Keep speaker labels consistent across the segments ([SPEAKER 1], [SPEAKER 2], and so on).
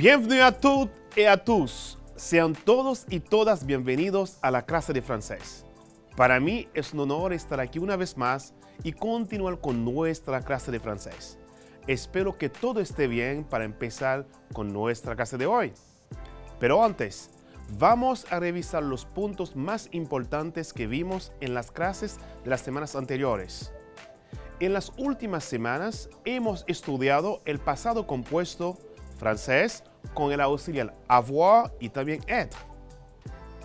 [SPEAKER 1] Bienvenue à toutes et à tous. Sean todos y todas bienvenidos a la clase de francés. Para mí es un honor estar aquí una vez más y continuar con nuestra clase de francés. Espero que todo esté bien para empezar con nuestra clase de hoy. Pero antes, vamos a revisar los puntos más importantes que vimos en las clases de las semanas anteriores. En las últimas semanas hemos estudiado el pasado compuesto francés con el auxiliar avoir y también être.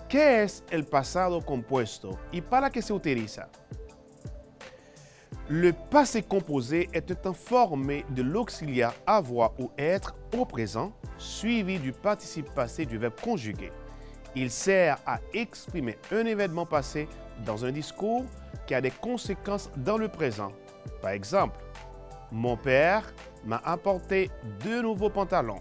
[SPEAKER 1] ¿Qué es el pasado compuesto y para qué se utiliza? Le passé composé est un temps formé de l'auxiliaire avoir ou être au présent, suivi du participe passé du verbe conjugué. Il sert à exprimer un événement passé dans un discours qui a des conséquences dans le présent. Par exemple, mon père m'a apporté 2 nouveaux pantalons.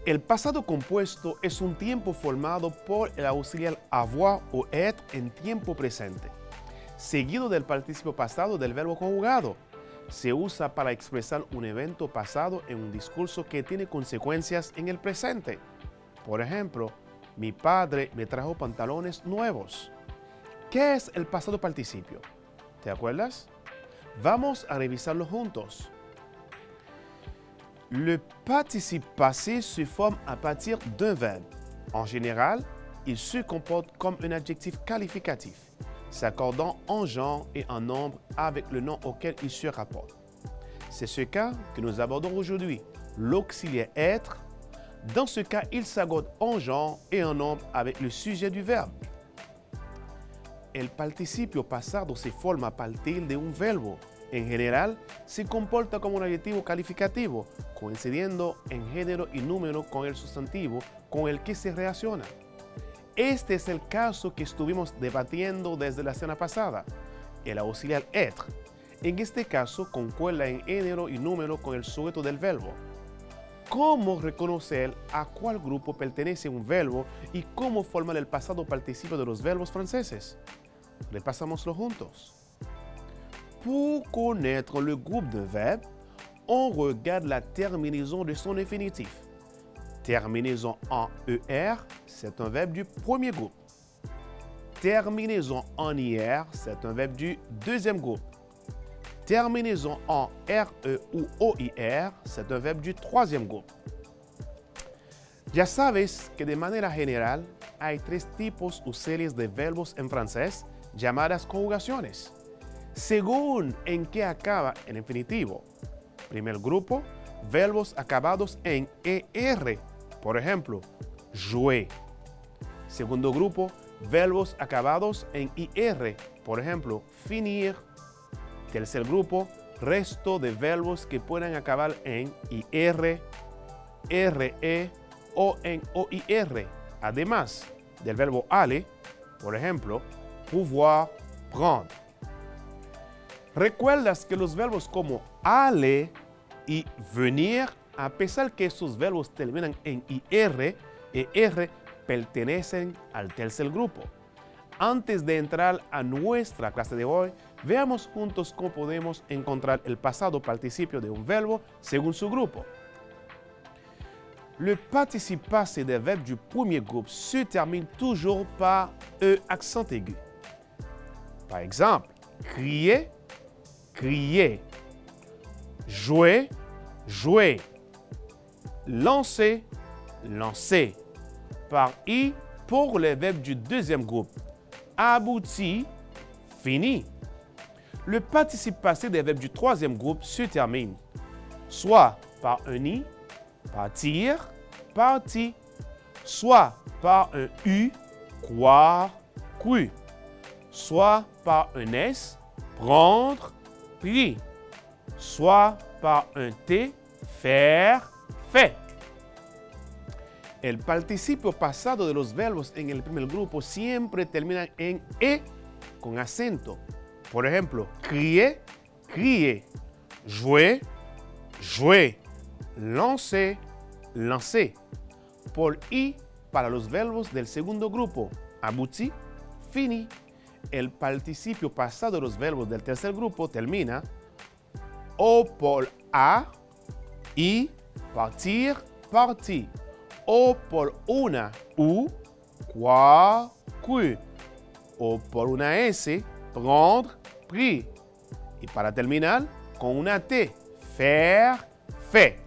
[SPEAKER 1] El pasado compuesto es un tiempo formado por el auxiliar avoir o être en tiempo presente, seguido del participio pasado del verbo conjugado. Se usa para expresar un evento pasado en un discurso que tiene consecuencias en el presente. Por ejemplo, mi padre me trajo pantalones nuevos. ¿Qué es el pasado participio? ¿Te acuerdas? Vamos a revisarlo juntos. Le participe passé se forme à partir d'un verbe. En général, il se comporte comme un adjectif qualificatif, s'accordant en genre et en nombre avec le nom auquel il se rapporte. C'est ce cas que nous abordons aujourd'hui, l'auxiliaire être. Dans ce cas, il s'accorde en genre et en nombre avec le sujet du verbe. El participio pasado se forma a partir de un verbo. En general, se comporta como un adjetivo calificativo, coincidiendo en género y número con el sustantivo con el que se relaciona. Este es el caso que estuvimos debatiendo desde la semana pasada, el auxiliar être. En este caso, concuerda en género y número con el sujeto del verbo. ¿Cómo reconocer a cuál grupo pertenece un verbo y cómo formar el pasado participio de los verbos franceses? Repasámoslo juntos. Pour connaître le groupe d'un verbe, on regarde la terminaison de son infinitif. Terminaison en ER, c'est un verbe du premier groupe. Terminaison en IR, c'est un verbe du deuxième groupe. Terminaison en RE ou OIR, c'est un verbe du troisième groupe. Ya sabes que de manera general hay 3 tipos o series de verbos en francés llamadas conjugaciones, según en qué acaba el infinitivo. Primer grupo, verbos acabados en ER, por ejemplo, jouer. Segundo grupo, verbos acabados en IR, por ejemplo, finir. Tercer grupo, resto de verbos que pueden acabar en IR, RE o en OIR, además del verbo aller, por ejemplo, pouvoir, prendre. ¿Recuerdas que los verbos como aller y venir, a pesar que estos verbos terminan en IR, ER, pertenecen al tercer grupo? Antes de entrar a nuestra clase de hoy, veamos juntos cómo podemos encontrar el pasado participio de un verbo según su grupo. Le participe passé des verbes du premier groupe se termine toujours par E accent aigu. Par exemple, crier, crier. Jouer, jouer. Lancer, lancer. Par I pour les verbes du deuxième groupe. Abouti, fini. Le participe passé des verbes du troisième groupe se termine soit par un I, partir, parti, soit par un U, croire, cru, soit par un S, prendre, pris, soit par un T, faire, fait. El participio pasado de los verbos en el primer grupo siempre terminan en E con acento. Por ejemplo, crier, crier, jouer, jouer, lancer, lancer. Por I para los verbos del segundo grupo, abouti, fini. El participio pasado de los verbos del tercer grupo termina O por A, I, partir, parti o por una U, couru, o por una S, prendre, pris. Y para terminar, con una T, faire, fait.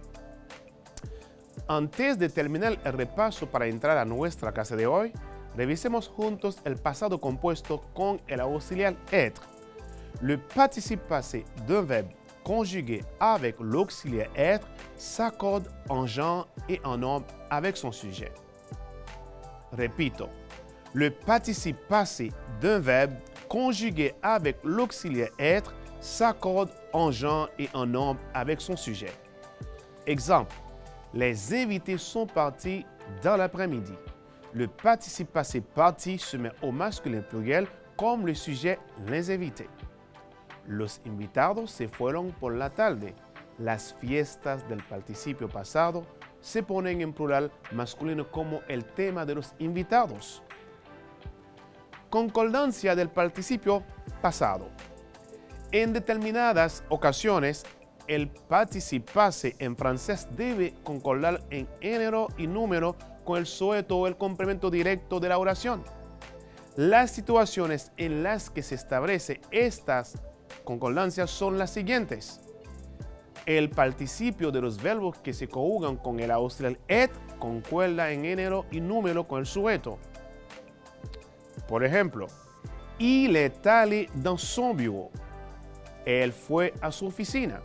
[SPEAKER 1] Antes de terminar el repaso para entrar a nuestra clase de hoy, revisemos juntos el pasado compuesto con el auxiliar être. Le participe passé d'un verbe conjugué avec l'auxiliaire être s'accorde en genre et en nombre avec son sujet. Repito, le participe passé d'un verbe conjugué avec l'auxiliaire être s'accorde en genre et en nombre avec son sujet. Exemple, les invités sont partis dans l'après-midi. Le participe passé parti se met au masculin pluriel comme le sujet les invités. Los invitados se fueron por la tarde. Las fiestas del participio pasado se ponen en plural masculino como el tema de los invitados. Concordancia del participio pasado. En determinadas ocasiones, el participe passé en francés debe concordar en género y número con el sujeto o el complemento directo de la oración. Las situaciones en las que se establece estas concordancias son las siguientes. El participio de los verbos que se conjugan con el auxiliar être concuerda en género y número con el sujeto. Por ejemplo, il est allé dans son bureau. Él fue a su oficina.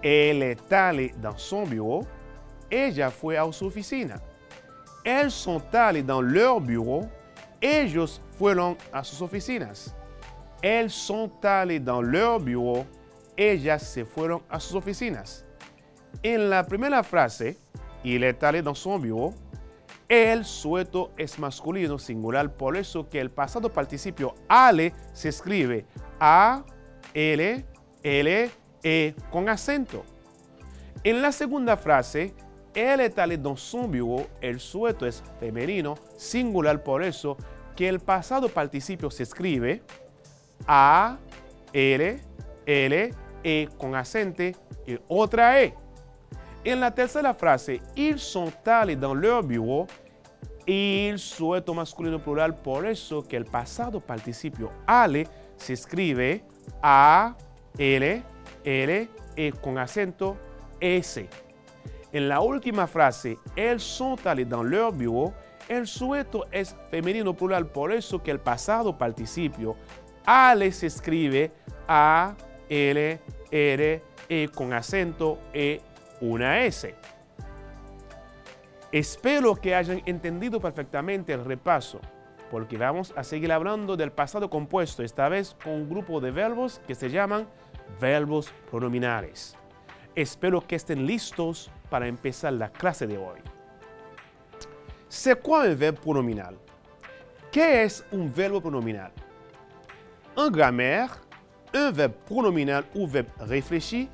[SPEAKER 1] Elle est allée dans son bureau. Ella fue a su oficina. Elles sont allées dans leur bureau. Ellos fueron a sus oficinas. Elles sont allées dans leur bureau. Ellas se fueron a sus oficinas. En la primera frase, il est allé dans son bureau, el sujeto es masculino singular, por eso que el pasado participio ale se escribe A, L, L, E con acento. En la segunda frase, elle est allée dans son bureau, el sujeto es femenino singular, por eso que el pasado participio se escribe A, L, L, E con acento y otra E. En la tercera frase, ils sont allés dans leur bureau, el sujeto masculino plural, por eso que el pasado participio ale se escribe A, L, L, E con acento S. En la última frase, elles sont allées dans leur bureau, el sujeto es femenino plural, por eso que el pasado participio ale se escribe A, L, R, E con acento E, una S. Espero que hayan entendido perfectamente el repaso, porque vamos a seguir hablando del pasado compuesto, esta vez con un grupo de verbos que se llaman verbos pronominales. Espero que estén listos para empezar la clase de hoy. C'est quoi un verbe pronominal? ¿Qué es un verbo pronominal? En grammaire, un verbe pronominal ou verbe réfléchi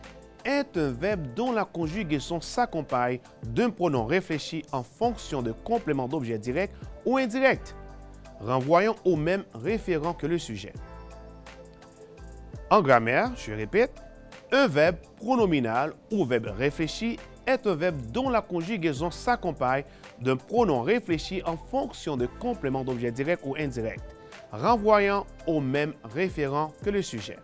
[SPEAKER 1] est un verbe dont la conjugaison s'accompagne d'un pronom réfléchi en fonction de complément d'objet direct ou indirect, renvoyant au même référent que le sujet. En grammaire, je répète, un verbe pronominal ou verbe réfléchi est un verbe dont la conjugaison s'accompagne d'un pronom réfléchi en fonction de complément d'objet direct ou indirect, renvoyant au même référent que le sujet.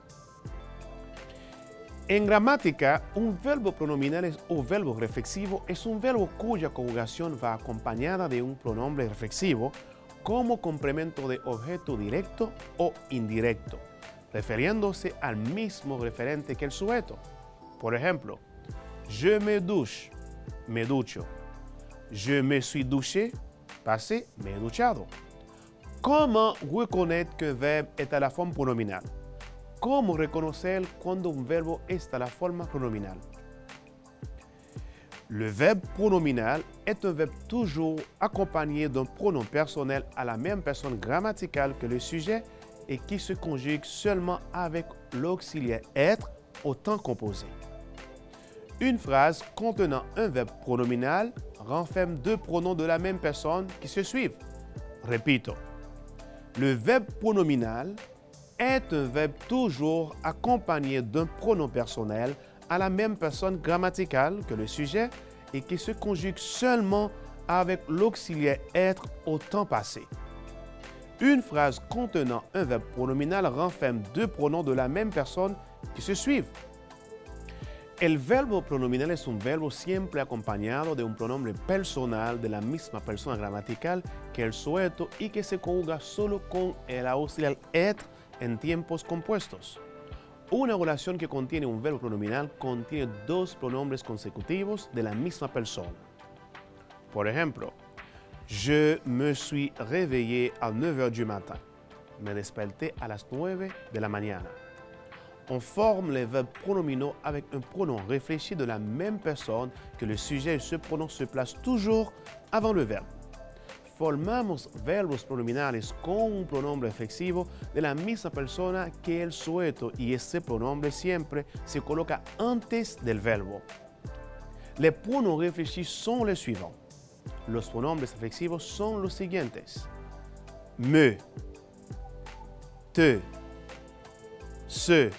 [SPEAKER 1] En gramática, un verbo pronominal o verbo reflexivo es un verbo cuya conjugación va acompañada de un pronombre reflexivo como complemento de objeto directo o indirecto, refiriéndose al mismo referente que el sujeto. Por ejemplo, je me douche, me ducho. Je me suis douché, passé, me he duchado. Comment reconnaître qu'un verbe est à la forme pronominale? ¿Cómo reconocer cuando un verbo está a la forma pronominal? Le verbe pronominal est un verbe toujours accompagné d'un pronom personnel à la même personne grammaticale que le sujet et qui se conjugue seulement avec l'auxiliaire être au temps composé. Une phrase contenant un verbe pronominal renferme deux pronoms de la même personne qui se suivent. Repito, le verbe pronominal est un verbe toujours accompagné d'un pronom personnel à la même personne grammaticale que le sujet et qui se conjugue seulement avec l'auxiliaire être au temps passé. Une phrase contenant un verbe pronominal renferme deux pronoms de la même personne qui se suivent. El verbo pronominal es un verbo siempre acompañado de un pronombre personal de la misma persona gramatical que el sujeto y que se conjuga solo con el auxiliar être en tiempos compuestos. Una oración que contiene un verbo pronominal contiene dos pronombres consecutivos de la misma persona. Por ejemplo, je me suis réveillé à 9 heures du matin. Me desperté a las 9 de la mañana. On forme les verbes pronominaux avec un pronom réfléchi de la même personne que le sujet et ce pronom se place toujours avant le verbe. Formamos verbos pronominales con un pronombre reflexivo de la misma persona que el sujeto y ese pronombre siempre se coloca antes del verbo. Les pronoms réfléchis sont les suivants. Los pronombres reflexivos son los siguientes: me, te, se,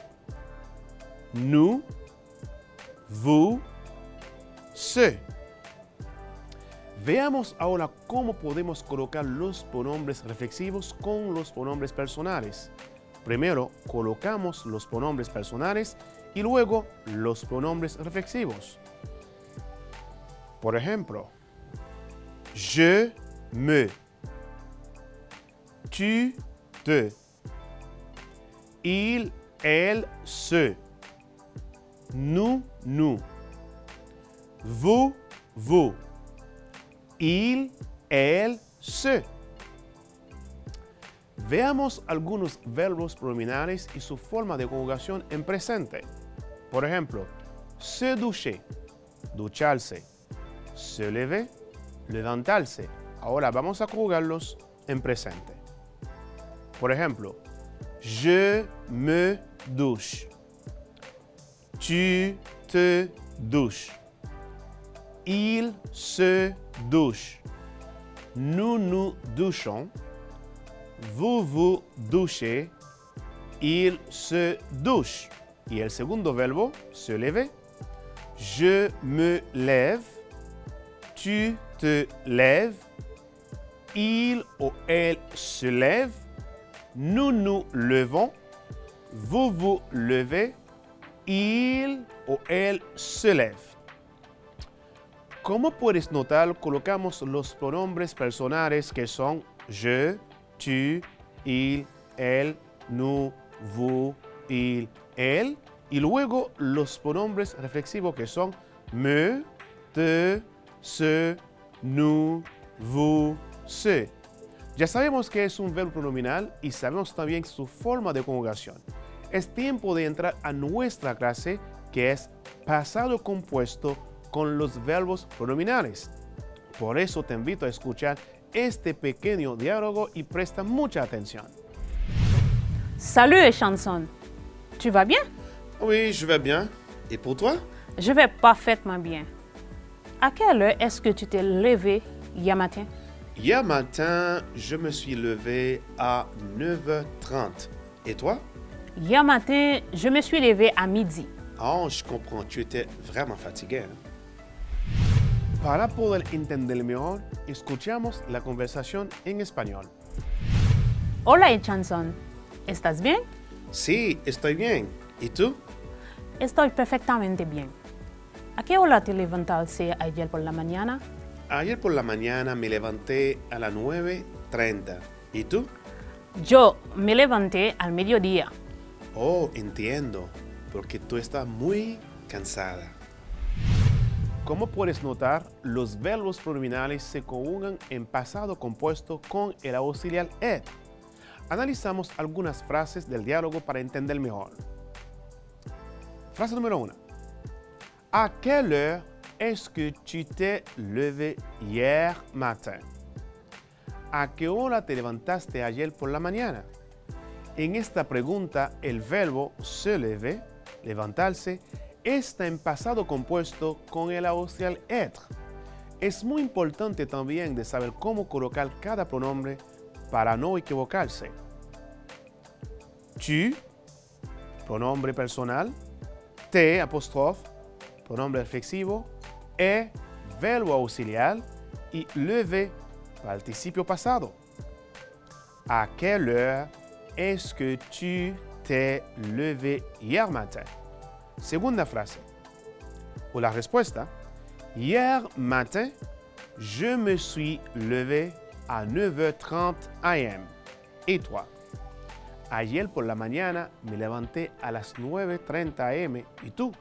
[SPEAKER 1] nous, vous, se. Veamos ahora cómo podemos colocar los pronombres reflexivos con los pronombres personales. Primero, colocamos los pronombres personales y luego los pronombres reflexivos. Por ejemplo, je me, tu te, il, elle, se, nous, vous, il, elle, se. Veamos algunos verbos pronominales y su forma de conjugación en presente. Por ejemplo, se doucher, ducharse, se lever, levantarse. Ahora vamos a conjugarlos en presente. Por ejemplo, je me douche, tu te douches, il se douche, nous nous douchons, vous vous douchez, il se douche. Y el segundo verbo, se lever, je me lève, tu te lèves, il ou elle se lève, nous nous levons, vous vous levez, il o elle se lève. Como puedes notar, colocamos los pronombres personales que son je, tu, il, elle, nous, vous, il, elle, y luego los pronombres reflexivos que son me, te, se, nous, vous, se. Ya sabemos que es un verbo pronominal y sabemos también su forma de conjugación. Es tiempo de entrar a nuestra clase que es pasado compuesto con los verbos pronominales. Por eso te invito a escuchar este pequeño diálogo y presta mucha atención.
[SPEAKER 2] Salut Chanson, tu vas bien?
[SPEAKER 1] Oui, je vais bien. Et pour toi?
[SPEAKER 2] Je vais parfaitement bien. À quelle heure est-ce que tu t'es levé hier matin?
[SPEAKER 1] Hier matin, je me suis levé à 9h30. Et toi?
[SPEAKER 2] Hier matin, je me suis levé à midi.
[SPEAKER 1] Oh, je comprends. Tu étais vraiment fatigué. Para poder entender mejor, escuchamos la conversación en español.
[SPEAKER 2] Hola Chanson, ¿estás bien?
[SPEAKER 1] Sí, estoy bien. ¿Y tú?
[SPEAKER 2] Estoy perfectamente bien. ¿A qué hora te levantaste ayer por la mañana?
[SPEAKER 1] Ayer por la mañana me levanté a las 9:30. ¿Y tú?
[SPEAKER 2] Yo me levanté al mediodía.
[SPEAKER 1] Oh, entiendo. Porque tú estás muy cansada. Como puedes notar, los verbos pronominales se conjugan en pasado compuesto con el auxiliar être. Analizamos algunas frases del diálogo para entender mejor. Frase número 1. ¿A quelle heure est-ce que tu t'es levé hier matin? ¿A qué hora te levantaste ayer por la mañana? En esta pregunta, el verbo se lever, levantarse, está en pasado compuesto con el auxiliar être. Es muy importante también de saber cómo colocar cada pronombre para no equivocarse. Tu, pronombre personal, te, apóstrofe, pronombre reflexivo, et, verbo auxiliar, y lever, participio pasado. ¿A quelle heure est-ce que tu t'es levé hier matin? Segunda frase. O la respuesta, hier matin, je me suis levé à 9h30 am. Et toi? Ayer por la mañana me levanté a las 9:30 am. ¿Y tú?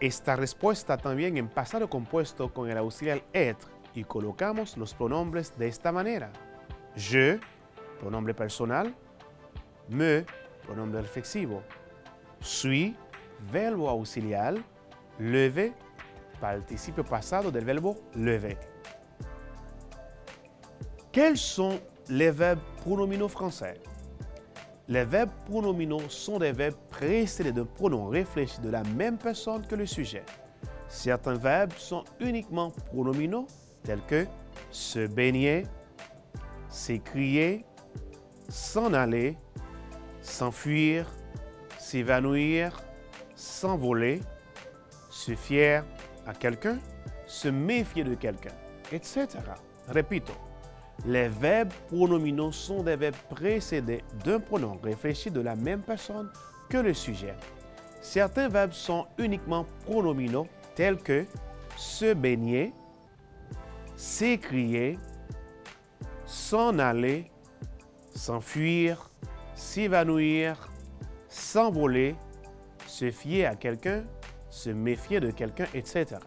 [SPEAKER 1] Esta respuesta también en pasado compuesto con el auxiliar être y colocamos los pronombres de esta manera. Je, pronombre personal. Me, pronombre reflexivo. Suis, verbo auxiliar. Lever, participio pasado del verbo lever. Quels sont les verbes pronominaux français? Les verbes pronominaux sont des verbes précédés d'un pronom réfléchi de la même personne que le sujet. Certains verbes sont uniquement pronominaux, tels que se baigner, s'écrier, s'en aller, s'enfuir, s'évanouir, s'envoler, se fier à quelqu'un, se méfier de quelqu'un, etc. Repito, les verbes pronominaux sont des verbes précédés d'un pronom réfléchi de la même personne que le sujet. Certains verbes sont uniquement pronominaux, tels que se baigner, s'écrier, s'en aller, s'enfuir, s'évanouir, s'envoler, se fier a quelqu'un, se méfier de quelqu'un, etc.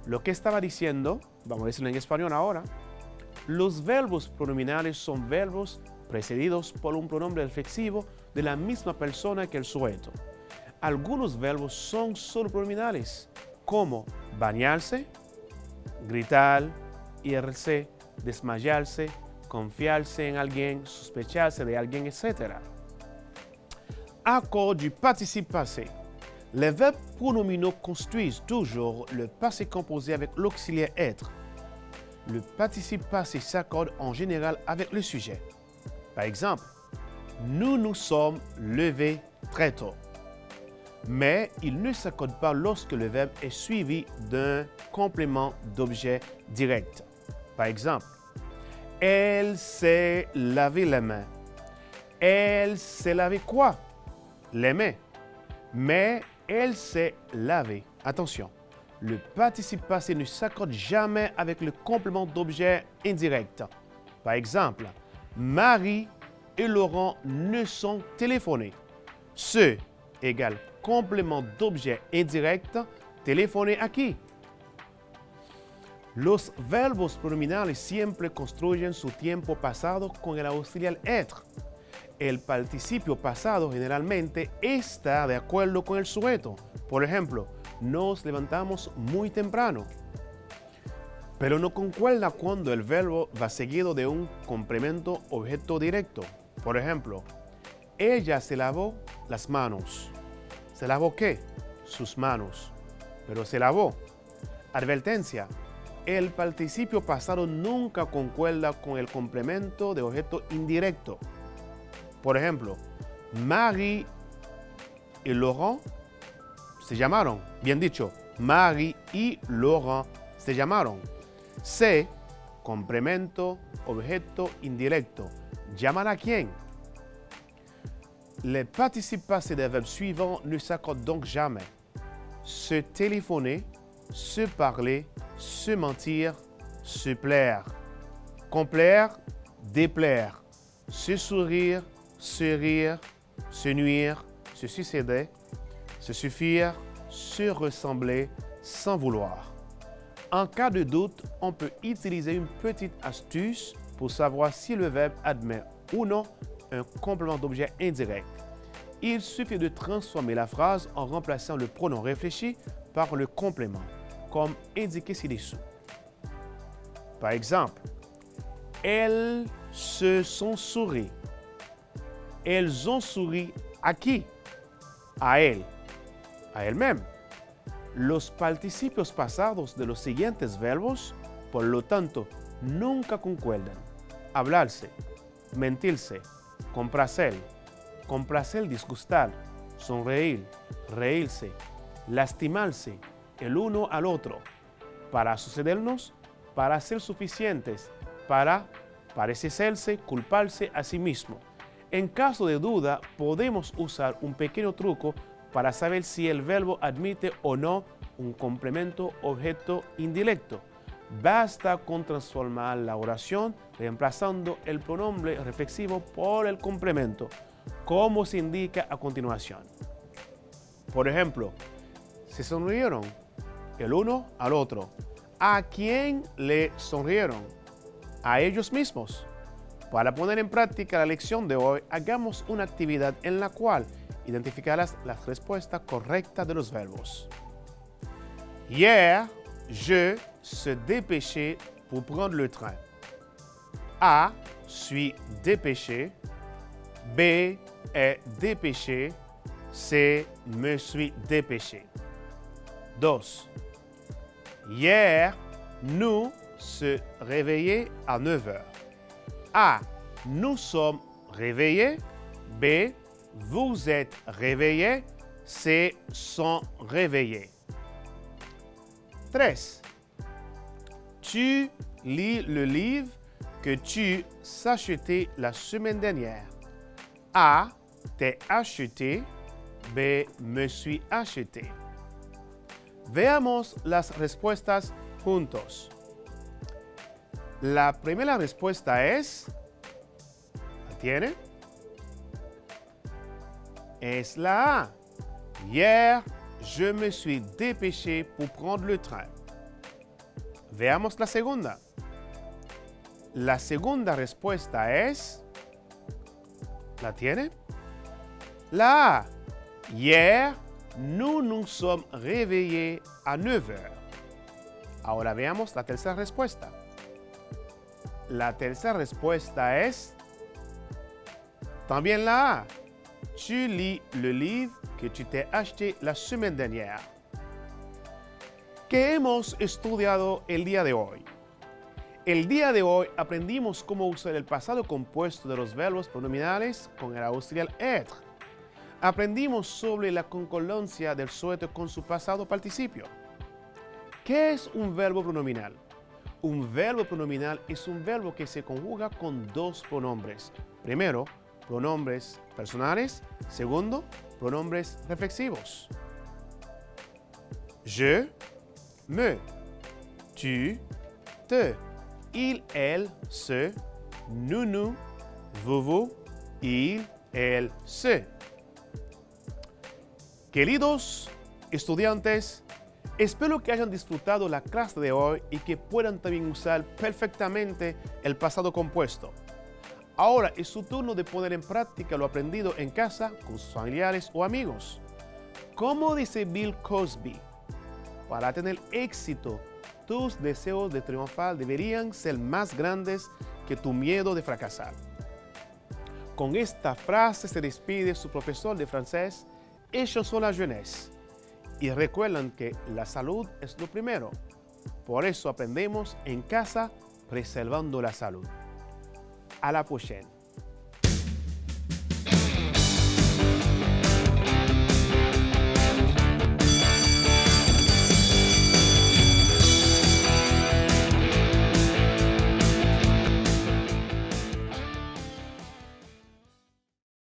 [SPEAKER 1] Lo que estaba diciendo, vamos a decirlo en español ahora, los verbos pronominales son verbos precedidos por un pronombre reflexivo de la misma persona que el sujeto. Algunos verbos son solo pronominales, como bañarse, gritar, irse, desmayarse, confiarse en alguien, sospecharse de alguien, etc. Accord du participe passé. Les verbes pronominaux construisent toujours le passé composé avec l'auxiliaire être. Le participe passé s'accorde en général avec le sujet. Par exemple, nous nous sommes levés très tôt. Mais il ne s'accorde pas lorsque le verbe est suivi d'un complément d'objet direct. Par exemple, elle s'est lavé les mains. Elle s'est lavé quoi? Les mains. Mais elle s'est lavée. Attention, le participe passé ne s'accorde jamais avec le complément d'objet indirect. Par exemple, Marie et Laurent ne sont téléphonés. Ce égale complément d'objet indirect, téléphoner a qui? Los verbos pronominales siempre construyen su tiempo pasado con el auxiliar être. El participio pasado generalmente está de acuerdo con el sujeto. Por ejemplo, nos levantamos muy temprano. Pero no concuerda cuando el verbo va seguido de un complemento objeto directo. Por ejemplo, ella se lavó las manos. ¿Se lavó qué? Sus manos. Pero se lavó. Advertencia. El participio pasado nunca concuerda con el complemento de objeto indirecto. Por ejemplo, Marie y Laurent se llamaron. Bien dicho, Marie y Laurent se llamaron. Se, complemento, objeto indirecto. ¿Llaman a quién? Les participes passés des verbes suivants ne s'accordent donc jamais. Se téléphoner, se parler, se mentir, se plaire. Complaire, déplaire. Se sourire, se rire, se nuire, se succéder, se suffire, se ressembler, sans vouloir. En cas de doute, on peut utiliser une petite astuce pour savoir si le verbe admet ou non un complément d'objet indirect. Il suffit de transformer la phrase en remplaçant le pronom réfléchi par le complément, comme indiqué ci-dessous. Par exemple, elles se sont souri. Elles ont souri a qui? A él, a elles-mêmes. Los participios pasados de los siguientes verbos, por lo tanto, nunca concuerdan. Hablarse, mentirse, complacer, disgustar, sonreír, reírse, lastimarse, el uno al otro, para sucedernos, para ser suficientes, para parecerse, culparse a sí mismo. En caso de duda, podemos usar un pequeño truco para saber si el verbo admite o no un complemento objeto indirecto. Basta con transformar la oración reemplazando el pronombre reflexivo por el complemento, como se indica a continuación. Por ejemplo, se sonrieron el uno al otro. ¿A quién le sonrieron? A ellos mismos. Para poner en práctica la lección de hoy, hagamos una actividad en la cual identificarás la respuesta correcta de los verbos. Hier, je se dépêchait pour prendre le train. A, suis dépêché. B, est dépêché. C, me suis dépêché. 2. Hier, nous se réveillait à 9 heures. A, nous sommes réveillés. B, vous êtes réveillés. C, sont réveillés. 3. Tu lis le livre que tu s'achetais la semaine dernière. A, t'es acheté. B, me suis acheté. Veamos las respuestas juntos. La primera respuesta es, ¿la tiene? Es la A. Hier, je me suis dépêché pour prendre le train. Veamos la segunda. La segunda respuesta es, ¿la tiene? La A. Hier, nous nous sommes réveillés à 9 heures. Ahora veamos la tercera respuesta. La tercera respuesta es también la A. Tu lis le livre que tu t'es acheté la semaine dernière. ¿Qué hemos estudiado el día de hoy? El día de hoy aprendimos cómo usar el pasado compuesto de los verbos pronominales con el auxiliar être. Aprendimos sobre la concordancia del sujeto con su pasado participio. ¿Qué es un verbo pronominal? Un verbo pronominal es un verbo que se conjuga con dos pronombres. Primero, pronombres personales. Segundo, pronombres reflexivos. Je, me, tu, te, il, elle, se, nous, vous, il, elle, se. Queridos estudiantes, espero que hayan disfrutado la clase de hoy y que puedan también usar perfectamente el pasado compuesto. Ahora es su turno de poner en práctica lo aprendido en casa con sus familiares o amigos. Como dice Bill Cosby, para tener éxito, tus deseos de triunfar deberían ser más grandes que tu miedo de fracasar. Con esta frase se despide su profesor de francés, ellos son la jeunesse. Y recuerdan que la salud es lo primero. Por eso aprendemos en casa preservando la salud. À la prochaine.